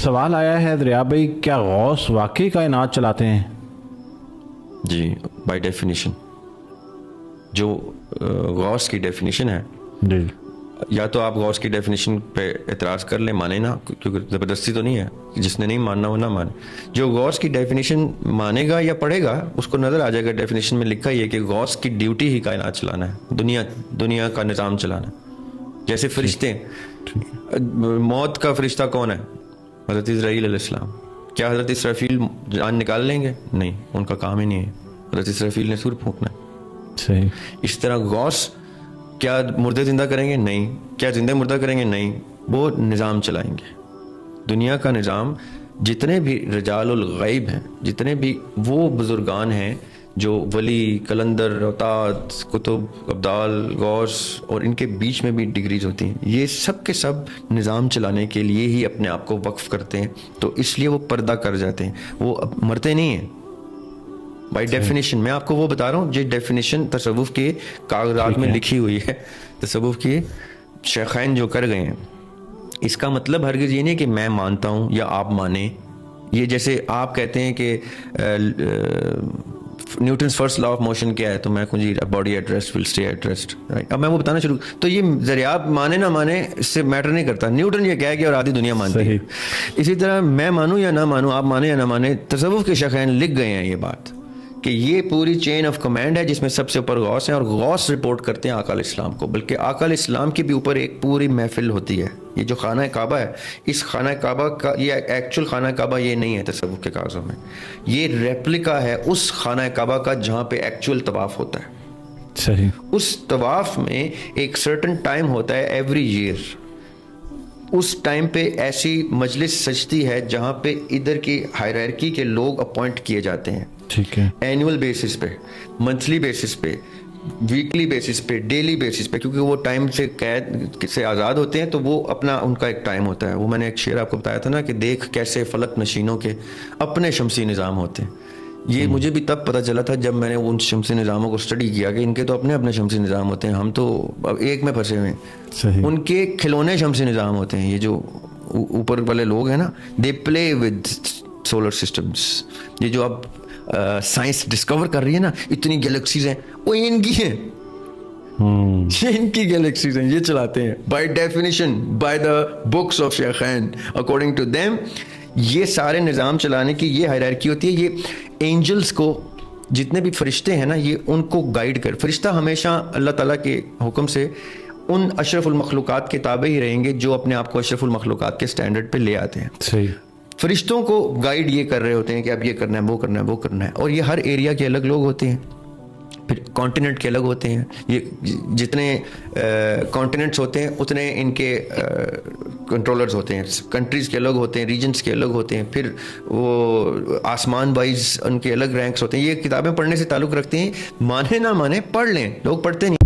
سوال آیا ہے دریاب بھائی، کیا غوث واقعی کائنات چلاتے ہیں؟ جی بائی ڈیفینیشن جو غوث کی ڈیفینیشن ہے، جی یا تو آپ غوث کی ڈیفینیشن پہ اعتراض کر لیں، مانے نا، کیونکہ زبردستی تو نہیں ہے، جس نے نہیں ماننا وہ نہ مانے. جو غوث کی ڈیفینیشن مانے گا یا پڑھے گا اس کو نظر آ جائے گا ڈیفینیشن میں لکھا یہ کہ غوث کی ڈیوٹی ہی کائنات چلانا ہے، دنیا کا نظام چلانا ہے. جیسے فرشتے، موت کا فرشتہ کون ہے؟ حضرت اسرائیل علیہ السلام. کیا حضرت اسرافیل جان نکال لیں گے؟ نہیں، ان کا کام ہی نہیں ہے. حضرت اسرافیل نے سور پھونکنا ہے. صحیح. اس طرح غوث کیا مردے زندہ کریں گے؟ نہیں. کیا زندہ مردہ کریں گے؟ نہیں. وہ نظام چلائیں گے، دنیا کا نظام. جتنے بھی رجال الغیب ہیں، جتنے بھی وہ بزرگان ہیں جو ولی، کلندر، اوتاد، کتب، ابدال، غوث، اور ان کے بیچ میں بھی ڈگریز ہوتی ہیں، یہ سب کے سب نظام چلانے کے لیے ہی اپنے آپ کو وقف کرتے ہیں. تو اس لیے وہ پردہ کر جاتے ہیں، وہ مرتے نہیں ہیں بائی ڈیفینیشن. میں آپ کو وہ بتا رہا ہوں جو ڈیفینیشن تصوف کے کاغذات میں لکھی ہوئی ہے، تصوف کے شیخین جو کر گئے ہیں. اس کا مطلب ہرگز یہ نہیں کہ میں مانتا ہوں یا آپ مانیں. یہ جیسے آپ کہتے ہیں کہ Newton's first law of motion کیا ہے، تو میں کہوں جی body at rest will stay at rest. اب میں وہ بتانا شروع، تو یہ دریاب مانے نہ مانے اس سے میٹر نہیں کرتا. نیوٹن یہ کہہ گیا اور آدھی دنیا مانتی ہے. اسی طرح میں مانوں یا نہ مانوں، آپ مانیں یا نہ مانیں، تصوف کے شیخین لکھ گئے ہیں یہ بات کہ یہ پوری چین آف کمانڈ ہے جس میں سب سے اوپر غوث ہیں، اور غوث رپورٹ کرتے ہیں آقا علیہ السلام کو. بلکہ آقا علیہ السلام کے بھی اوپر ایک پوری محفل ہوتی ہے. یہ جو خانہ کعبہ ہے، اس خانہ کعبہ کا یہ ایکچوئل خانہ کعبہ یہ نہیں ہے تصوف کے کاغذوں میں، یہ ریپلیکا ہے اس خانہ کعبہ کا جہاں پہ ایکچوئل طواف ہوتا ہے. صحیح. اس طواف میں ایک سرٹن ٹائم ہوتا ہے ایوری ایئر. اس ٹائم پہ ایسی مجلس سجتی ہے جہاں پہ ادھر کی ہائرارکی کے لوگ اپوائنٹ کیے جاتے ہیں. ٹھیک ہے. اینول بیسس پہ، منتھلی بیسس پہ، ویکلی بیسس پہ، ڈیلی بیسس پہ، کیونکہ وہ ٹائم سے قید سے آزاد ہوتے ہیں، تو وہ اپنا ان کا ایک ٹائم ہوتا ہے. وہ میں نے ایک شعر آپ کو بتایا تھا نا کہ دیکھ کیسے فلک نشینوں کے اپنے شمسی نظام ہوتے ہیں. یہ مجھے بھی تب پتہ چلا تھا جب میں نے ان شمسی نظاموں کو اسٹڈی کیا کہ ان کے تو اپنے اپنے شمسی نظام ہوتے ہیں، ہم تو اب ایک میں پھنسے ہوئے ہیں. ان کے کھلونے شمسی نظام ہوتے ہیں. یہ جو اوپر والے لوگ ہیں نا، دے پلے ود سولر سسٹمز. یہ جو اب سائنس ڈسکور کر رہی ہے نا، اتنی گیلیکسیز ہیں، وہ ان کی ہیں، ان کی گیلیکسیز ہیں، یہ چلاتے ہیں by definition, by the books of شیخین، اکارڈنگ ٹو دیم. یہ سارے نظام چلانے کی یہ ہائرارکی ہوتی ہے. یہ اینجلز کو، جتنے بھی فرشتے ہیں نا، یہ ان کو گائیڈ کر. فرشتہ ہمیشہ اللہ تعالیٰ کے حکم سے ان اشرف المخلوقات کے تابع ہی رہیں گے جو اپنے آپ کو اشرف المخلوقات کے سٹینڈرڈ پہ لے آتے ہیں. صحیح. فرشتوں کو گائیڈ یہ کر رہے ہوتے ہیں کہ اب یہ کرنا ہے، وہ کرنا ہے، وہ کرنا ہے. اور یہ ہر ایریا کے الگ لوگ ہوتے ہیں، پھر کانٹیننٹ کے الگ ہوتے ہیں. یہ جتنے کانٹیننٹس ہوتے ہیں اتنے ان کے کنٹرولرز ہوتے ہیں. کنٹریز کے الگ ہوتے ہیں، ریجنس کے الگ ہوتے ہیں. پھر وہ آسمان وائز ان کے الگ رینکس ہوتے ہیں. یہ کتابیں پڑھنے سے تعلق رکھتے ہیں، مانے نہ مانے پڑھ لیں، لوگ پڑھتے نہیں.